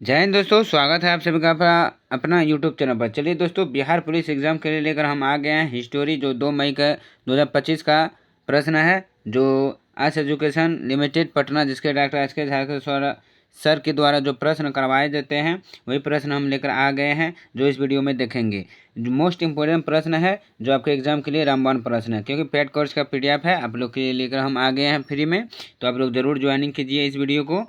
जय हिंद दोस्तों, स्वागत है आप सभी का अपना यूट्यूब चैनल पर। चलिए दोस्तों, बिहार पुलिस एग्जाम के लिए लेकर हम आ गए हैं हिस्टोरी, जो 2 मई का 2025 का प्रश्न है, जो आस एजुकेशन लिमिटेड पटना, जिसके डॉक्टर एस के झारखंड सर के द्वारा जो प्रश्न करवाए जाते हैं, वही प्रश्न हम लेकर आ गए हैं, जो इस वीडियो में देखेंगे। जो मोस्ट इंपोर्टेंट प्रश्न है, जो आपके एग्जाम के लिए रामबाण प्रश्न है, क्योंकि पेड कोर्स का PDF है आप लोग के लिए लेकर हम आ गए हैं फ्री में। तो आप लोग ज़रूर ज्वाइनिंग कीजिए इस वीडियो को,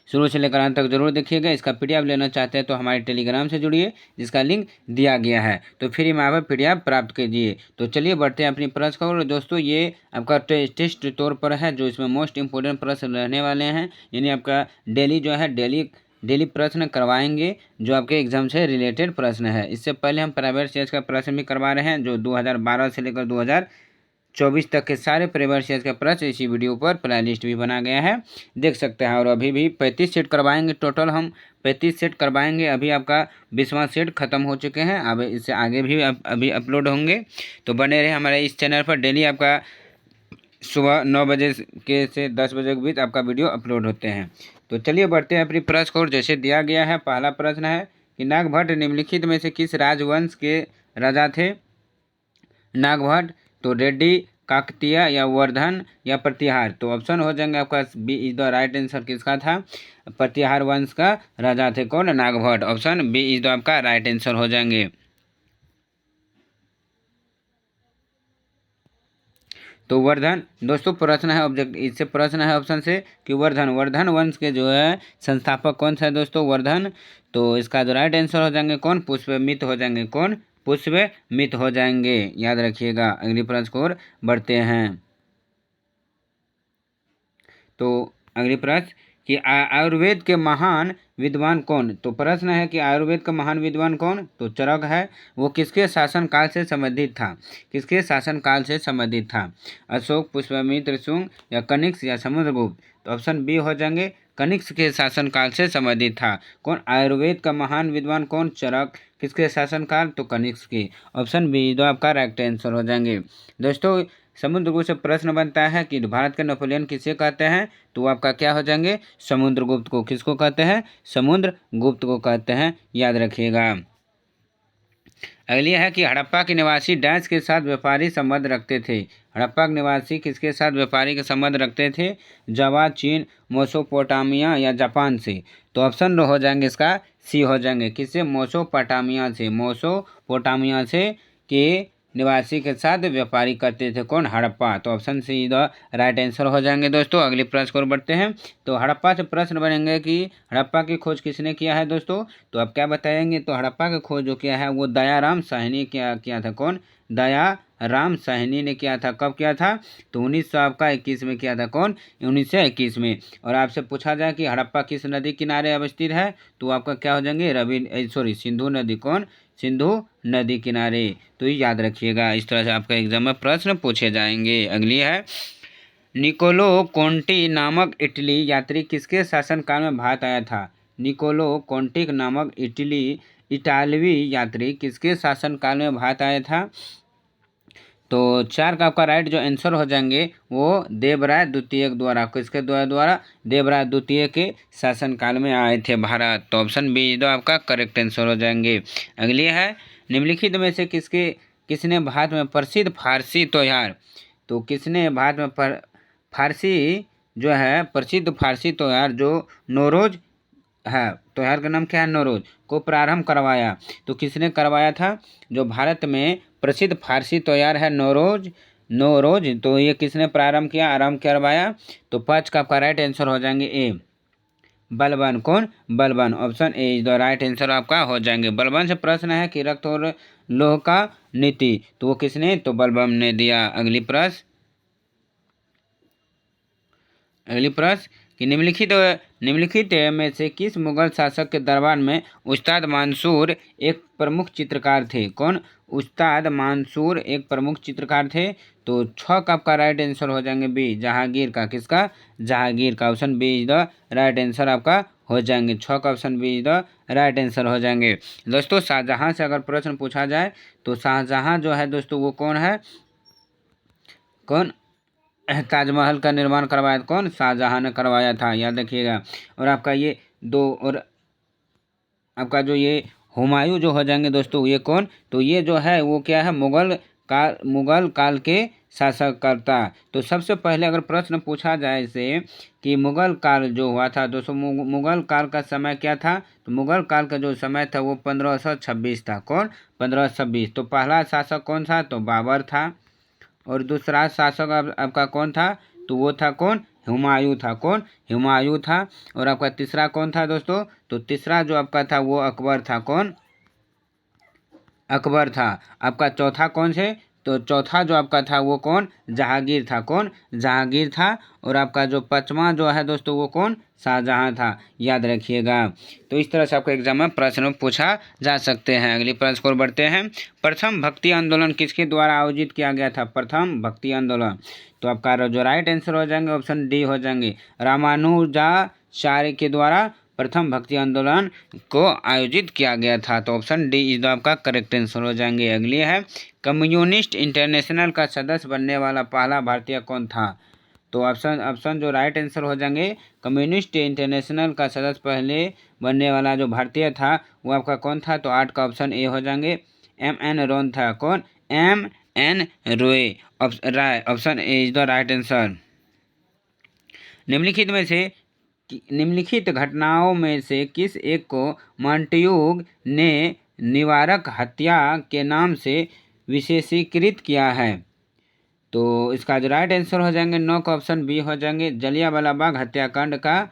शुरू से लेकर अंत तक जरूर देखिएगा। इसका PDF लेना चाहते हैं तो हमारे टेलीग्राम से जुड़िए, जिसका लिंक दिया गया है, तो फ्री में आप PDF प्राप्त कीजिए। तो चलिए बढ़ते हैं अपनी प्रश्न को। दोस्तों, ये आपका टेस्ट तौर पर है, जो इसमें मोस्ट इंपोर्टेंट प्रश्न रहने वाले हैं, यानी आपका डेली जो है डेली प्रश्न करवाएंगे, जो आपके एग्जाम से रिलेटेड प्रश्न है। इससे पहले हम प्राइवेट सेक्स का प्रश्न भी करवा रहे हैं, जो 2012 से लेकर 2024 तक के सारे प्राइवेट सेक्स का प्रश्न इसी वीडियो पर प्ले लिस्ट भी बना गया है, देख सकते हैं। और अभी भी 35 सेट करवाएंगे, टोटल हम 35 सेट करवाएंगे। अभी आपका 20वां सेट खत्म हो चुके हैं, अब इससे आगे भी अभी अपलोड होंगे। तो बने रहे हमारे इस चैनल पर। डेली आपका सुबह 9 बजे के से 10 बजे के बीच आपका वीडियो अपलोड होते हैं। तो चलिए बढ़ते हैं अपनी प्रश्न को। जैसे दिया गया है, पहला प्रश्न है कि नागभट्ट निम्नलिखित में से किस राजवंश के राजा थे? नागभट्ट, तो रेड्डी, काकतीय या वर्धन या प्रतिहार। तो ऑप्शन हो जाएंगे आपका B is the right answer. किसका था? प्रतिहार वंश का राजा थे कौन? Nagabhata. Option B is the आपका राइट आंसर हो जाएंगे। तो वर्धन, दोस्तों प्रश्न है ऑब्जेक्ट, इससे प्रश्न है ऑप्शन से कि वर्धन वंश के जो है संस्थापक कौन सा है दोस्तों? वर्धन। तो इसका जो राइट आंसर हो जाएंगे कौन? पुष्यमित्र हो जाएंगे। कौन? पुष्यमित्र हो जाएंगे, याद रखिएगा। अगली प्रश्न की ओर बढ़ते हैं। तो अगली प्रश्न कि आयुर्वेद के महान विद्वान कौन? तो प्रश्न है कि आयुर्वेद का महान विद्वान कौन? तो चरक है। वो किसके शासन काल से संबंधित था? किसके शासन काल से संबंधित था? अशोक, पुष्यमित्र, शुंग या कनिष्क या समुद्रगुप्त। तो ऑप्शन बी हो जाएंगे, कनिष्क के शासन काल से संबंधित था। कौन? आयुर्वेद का महान विद्वान कौन? चरक। किसके शासन काल? तो कनिष्क की। ऑप्शन बी जो आपका राइट आंसर हो जाएंगे। दोस्तों, समुद्रगुप्त से प्रश्न बनता है कि भारत के नेपोलियन किसे कहते हैं? तो आपका क्या हो जाएंगे? समुद्रगुप्त को। किसको कहते हैं? समुद्रगुप्त को कहते हैं, याद रखिएगा। अगली है कि हड़प्पा के निवासी डैश के साथ व्यापारी संबंध रखते थे? हड़प्पा के निवासी किसके साथ व्यापारी के संबंध रखते थे? जावा, चीन, मोसोपोटामिया या जापान से। तो ऑप्शन हो जाएंगे इसका सी हो जाएंगे। किससे? मोसोपोटामिया से। मोसोपोटामिया से के निवासी के साथ व्यापारी करते थे कौन? हड़प्पा। तो option see the right answer हो जाएंगे। दोस्तों, अगले प्रश्न को बढ़ते हैं। तो हड़प्पा से प्रश्न बनेंगे कि हड़प्पा की खोज किसने किया है दोस्तों? तो आप क्या बताएंगे? तो हड़प्पा की खोज जो किया है वो दयाराम साहनी किया था। कौन? दयाराम साहनी ने किया था। कब किया था? तो 1921 में किया था। कौन? 1921 में। और आपसे पूछा जाए कि हड़प्पा किस नदी किनारे अवस्थित है, तो आपका क्या हो जाएंगे? सिंधु नदी। कौन? सिंधु नदी किनारे। तो ये याद रखिएगा। इस तरह से आपका एग्जाम में प्रश्न पूछे जाएंगे। अगली है, निकोलो कोंटी नामक इटली यात्री किसके शासनकाल में भारत आया था? निकोलो कोंटी नामक इटालवी यात्री किसके शासनकाल में भारत आया था? तो 4 का आपका राइट जो आंसर हो जाएंगे वो देवराय द्वितीय द्वारा। किसके द्वारा? देवराय द्वितीय के शासनकाल में आए थे भारत। तो ऑप्शन बी जो आपका करेक्ट आंसर हो जाएंगे। अगली है, निम्नलिखित में से किसने भारत में प्रसिद्ध फारसी त्योहार, तो किसने भारत में फारसी जो है प्रसिद्ध फारसी त्योहार जो नौरोज है, त्योहार का नाम क्या है? नौरोज को प्रारंभ करवाया? तो किसने करवाया था? जो भारत में प्रसिद्ध फारसी त्योहार है नौरोज, तो ये किसने प्रारंभ किया, आरंभ करवाया? तो 5 का आपका राइट आंसर हो जाएंगे ए, बलबन। कौन? Balban. Option A is the right answer आपका हो जाएंगे। बलबन से प्रश्न है कि रक्त और लोह का नीति, तो वो किसने? तो बलबन ने दिया। अगली प्रश्न कि निम्नलिखित में से किस मुगल शासक के दरबार में उस्ताद मंसूर एक प्रमुख चित्रकार थे? कौन? उस्ताद मंसूर एक प्रमुख चित्रकार थे। तो 6 का आपका राइट आंसर हो जाएंगे बी, जहांगीर का। किसका? जहांगीर का। Option B is the right answer आपका हो जाएंगे। 6 का option B is the right answer हो जाएंगे। दोस्तों, शाहजहां से अगर प्रश्न पूछा जाए तो शाहजहां जो है दोस्तों वो कौन है? कौन? ताजमहल का निर्माण करवाया कौन? शाहजहां ने करवाया था, याद रखिएगा। और आपका ये दो, और आपका जो ये हुमायूं जो हो जाएंगे दोस्तों, ये कौन, तो ये जो है वो क्या है, मुगल काल के शासककर्ता। तो सबसे पहले अगर प्रश्न पूछा जाए इसे कि मुगल काल जो हुआ था दोस्तों, मुगल काल का समय क्या था, तो मुगल काल का जो समय था वो 1526 था। कौन, 1526। तो पहला शासक कौन था, तो बाबर था। और दूसरा शासक आपका कौन था, तो वो था कौन, हुमायूं था। कौन, हुमायूं था। और आपका तीसरा कौन था दोस्तों, तो तीसरा जो आपका था वो अकबर था। कौन, अकबर था। आपका चौथा कौन से, तो चौथा जो आपका था वो कौन, जहांगीर था। कौन, जहांगीर था। और आपका जो पांचवा जो है दोस्तों वो कौन, शाहजहां था। याद रखिएगा। तो इस तरह से आपको एग्जाम में प्रश्न पूछा जा सकते हैं। अगली प्रश्न को बढ़ते हैं। प्रथम भक्ति आंदोलन किसके द्वारा आयोजित किया गया था, प्रथम भक्ति आंदोलन। तो आपका जो राइट आंसर हो जाएंगे ऑप्शन डी हो जाएंगे, रामानुजाचार्य के द्वारा प्रथम भक्ति आंदोलन को आयोजित किया गया था। तो ऑप्शन डी इज आपका करेक्ट आंसर हो जाएंगे। अगली है, कम्युनिस्ट इंटरनेशनल का सदस्य बनने वाला पहला भारतीय कौन था। तो ऑप्शन ऑप्शन जो राइट आंसर हो जाएंगे, कम्युनिस्ट इंटरनेशनल का सदस्य पहले बनने वाला जो भारतीय था वो आपका कौन था, तो 8 का ऑप्शन ए हो जाएंगे, M.N. रोन था। कौन, M.N. Roy, option A is the right answer. निम्नलिखित घटनाओं में से किस एक को मॉन्टेग्यू ने निवारक हत्या के नाम से विशेषीकृत किया है। तो इसका जो राइट आंसर हो जाएंगे 9 का ऑप्शन बी हो जाएंगे, जलियांवाला बाग हत्याकांड का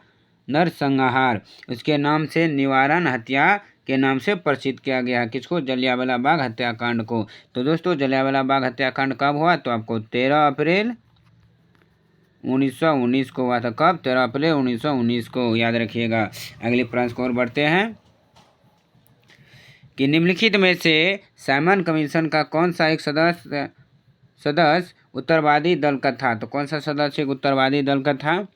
नरसंहार उसके नाम से निवारण हत्या के नाम से प्रसिद्ध किया गया है। किसको, जलियांवाला बाग हत्याकांड को। तो दोस्तों जलियांवाला बाग हत्याकांड कब हुआ, तो आपको 13 अप्रैल 1919 को हुआ था। कब, 13 अप्रैल 1919 को। याद रखिएगा। अगले प्रश्न को और बढ़ते हैं कि निम्नलिखित में से साइमन कमीशन का कौन सा एक सदस्य उत्तरवादी दल का था। तो कौन सा सदस्य एक उत्तरवादी दल का था।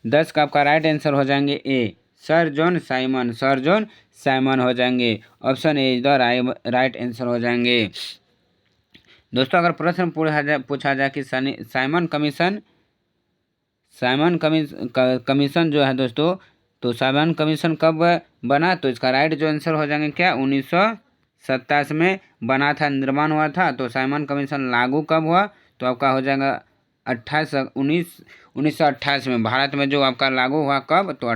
10 का आपका राइट आंसर हो जाएंगे A, sir John Simon, sir John Simon हो जाएंगे। Option A is the right answer हो जाएंगे। दोस्तों अगर प्रश्न पूछा जाए कि साइमन कमीशन जो है दोस्तों, तो साइमन कमीशन कब बना, तो इसका राइट जो आंसर हो जाएंगे क्या, 1927 में बना था, निर्माण हुआ था। तो साइमन कमीशन लागू कब हुआ, तो आपका हो जाएगा 1928 में। भारत में जो आपका लागू हुआ कब, तो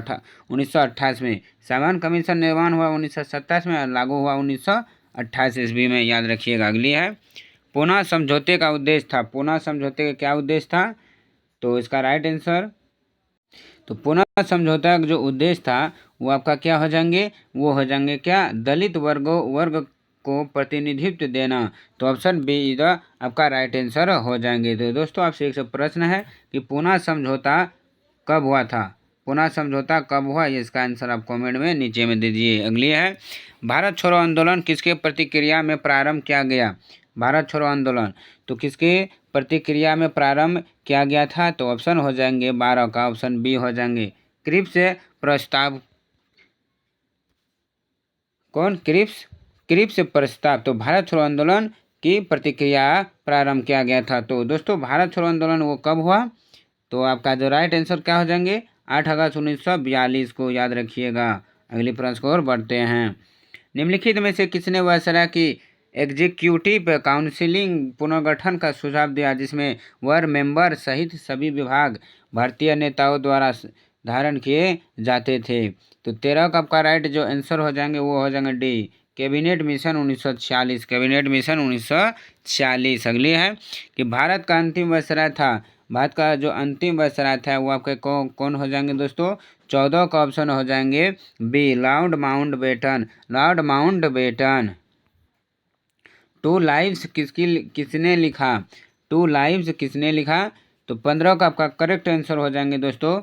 1928 में। साइमन कमीशन निर्माण हुआ 1927 में और लागू हुआ 1928 ईस्वी में। याद रखिएगा। अगली है, पूना समझौते का उद्देश्य था। पूना समझौते का क्या उद्देश्य था, तो इसका राइट आंसर, तो पूना समझौता का जो उद्देश्य था वो आपका क्या हो जाएंगे, वो हो जाएंगे क्या, दलित वर्ग को प्रतिनिधित्व देना। तो ऑप्शन बी इज आपका राइट आंसर हो जाएंगे। तो दोस्तों आपसे एक प्रश्न है कि पूना समझौता कब हुआ था, पूना समझौता कब हुआ, ये इसका आंसर आप कमेंट में नीचे में दीजिए। अगली है, भारत छोड़ो आंदोलन किसके प्रतिक्रिया में प्रारंभ किया गया। भारत छोड़ो आंदोलन तो किसके प्रतिक्रिया में प्रारंभ किया गया था, तो ऑप्शन हो जाएंगे 12 का ऑप्शन बी हो जाएंगे, क्रिप्स प्रस्ताव। कौन, क्रिप्स प्रस्ताव। तो भारत छोड़ो आंदोलन की प्रतिक्रिया प्रारंभ किया गया था। तो दोस्तों भारत छोड़ो आंदोलन वो कब हुआ, तो आपका जो राइट आंसर क्या हो जाएंगे, 8 अगस्त 1942 को। याद रखिएगा। अगली प्रश्न को और बढ़ते हैं। निम्नलिखित में से किसने वायसराय की एग्जीक्यूटिव काउंसिलिंग पुनर्गठन का सुझाव दिया, जिसमें वर मेंबर सहित सभी विभाग भारतीय नेताओं द्वारा धारण किए जाते थे। तो 13 का आपका राइट जो आंसर हो जाएंगे वो हो जाएंगे D, cabinet mission 1946, cabinet mission 1946। अगली है कि भारत का अंतिम वायसराय था, भारत का जो अंतिम वायसराय था वो आपके कौन हो जाएंगे दोस्तों, 14 का ऑप्शन हो जाएंगे B, Lord Mountbatten, Lord Mountbatten. Two lives किसने लिखा, टू लाइव्स किसने लिखा, तो 15 का आपका करेक्ट आंसर हो जाएंगे दोस्तों,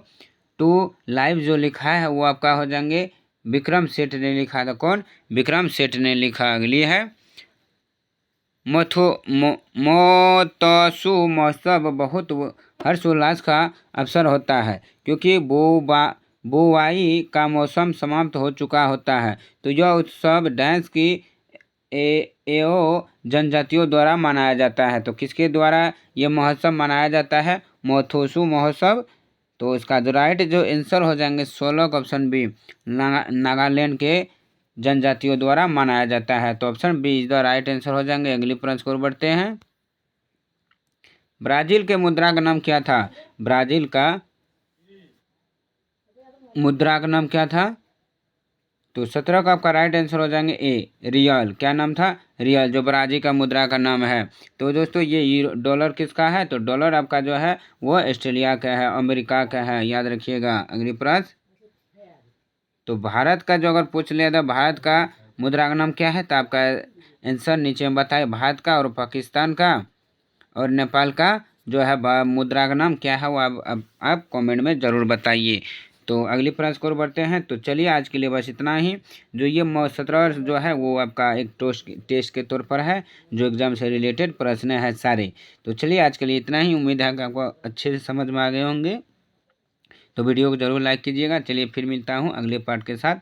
टू लाइव जो लिखा है वो आपका हो जाएंगे विक्रम सेठ ने लिखा था। कौन, विक्रम सेठ ने लिखा। अगली है, मोतसु महोत्सव बहुत हर्षोल्लास का अवसर होता है क्योंकि बुवाई का मौसम समाप्त हो चुका होता है। तो यह उत्सव डांस की एओ जनजातियों द्वारा मनाया जाता है। तो किसके द्वारा यह महोत्सव मनाया जाता है, मोथोसु महोत्सव तो इसका जो राइट जो आंसर हो जाएंगे 16 का ऑप्शन बी, नागालैंड के जनजातियों द्वारा मनाया जाता है। तो option B is the right answer हो जाएंगे। अगली प्रश्न को बढ़ते हैं। ब्राजील के मुद्रा का नाम क्या था? ब्राजील का मुद्रा का नाम क्या था? तो 17 का आपका राइट आंसर हो जाएंगे ए, रियल। क्या नाम था? रियल, जो ब्राजील का मुद्रा का नाम है। तो दोस्तों ये डॉलर किसका है? तो डॉलर आपका जो है वो ऑस्ट्रेलिया का है, अमेरिका का है, याद रखिएगा। अगली प्रश्न, तो भारत का जो अगर पूछ लिया था भारत का मुद्रा का नाम क्या है, तो आपका आंसर नीचे में बताए। भारत का और पाकिस्तान का और नेपाल का जो है मुद्रा का नाम क्या है वो आप कमेंट में ज़रूर बताइए। तो अगली प्रश्न को बढ़ते हैं। तो चलिए आज के लिए बस इतना ही। जो ये 17 जो है वो आपका एक टेस्ट के तौर पर है, जो एग्ज़ाम से रिलेटेड प्रश्न है सारे। तो चलिए आज के लिए इतना ही। उम्मीद है कि आपको अच्छे से समझ में आ गए होंगे। तो वीडियो को ज़रूर लाइक कीजिएगा। चलिए फिर मिलता हूँ अगले पार्ट के साथ।